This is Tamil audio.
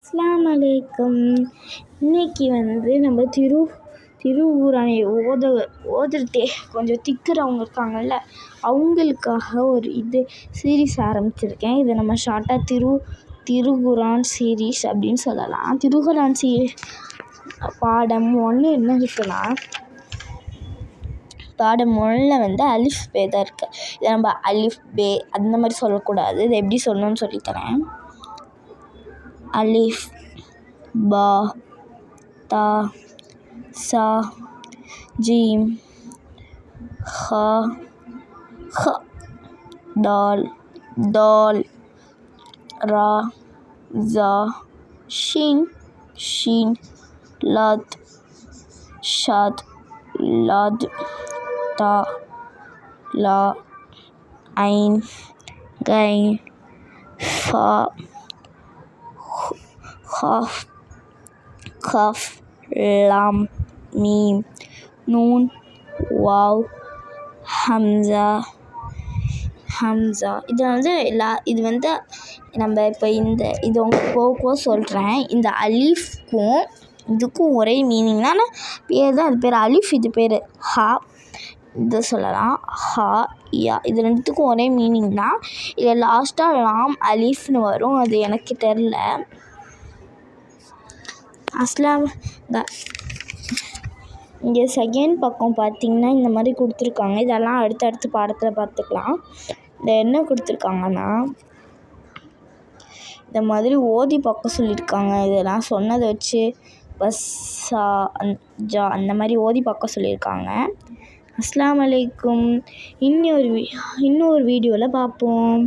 அஸ்ஸலாமு அலைக்கும். இன்றைக்கி நம்ம திருக்குரானை ஓதுறதே கொஞ்சம் திக்குறவங்க இருக்காங்கள்ல, அவங்களுக்காக ஒரு சீரீஸ் ஆரம்பிச்சிருக்கேன். இதை நம்ம ஷார்ட்டாக திருக்குரான் சீரீஸ் அப்படின்னு சொல்லலாம். திருக்குரான் பாடம் 1 என்ன இருக்குன்னா, பாடம் 1ல் அலிஃப் பே தான் இருக்குது. இதை நம்ம அலிஃப் பே அந்த மாதிரி சொல்லக்கூடாது. இதை எப்படி சொல்லணும்னு சொல்லித்தரேன். அலிஃப் பா தா சா ஜீம் ஹா ஹ டால் தால் ரா ஜா ஷீன் ஷீன் லாத் ஷாத் லாத் தா லா ஐன் கைன் ஃபா காஃப் கஃப் லாம் மீம் நூன் வாவ் ஹம்ஸா. இது நம்ம இப்போ இது உங்களுக்கு போக சொல்கிறேன். இந்த அலிஃப்க்கும் இதுக்கும் ஒரே மீனிங் தான். பேர் தான், அது பேர் அலிஃப், இது பேர் ஹா. இதை சொல்லலாம் ஹா யா. இது ரெண்டுத்துக்கும் ஒரே மீனிங் தான். இதில் லாஸ்ட்டாக லாம் அலிஃப்னு வரும். அது எனக்கு தெரில. இங்கே செகண்ட் பக்கம் பார்த்திங்கன்னா இந்த மாதிரி கொடுத்துருக்காங்க. இதெல்லாம் அடுத்தடுத்து பாடத்தில் பார்த்துக்கலாம். இந்த என்ன கொடுத்துருக்காங்கன்னா, இந்த மாதிரி ஓதி பார்க்க சொல்லியிருக்காங்க. இதெல்லாம் சொன்னதை வச்சு பஸ்ஸா ஜா அந்த மாதிரி ஓதி பார்க்க சொல்லியிருக்காங்க. அஸ்ஸலாமு அலைக்கும். இன்னொரு வீடியோவில் பார்ப்போம்.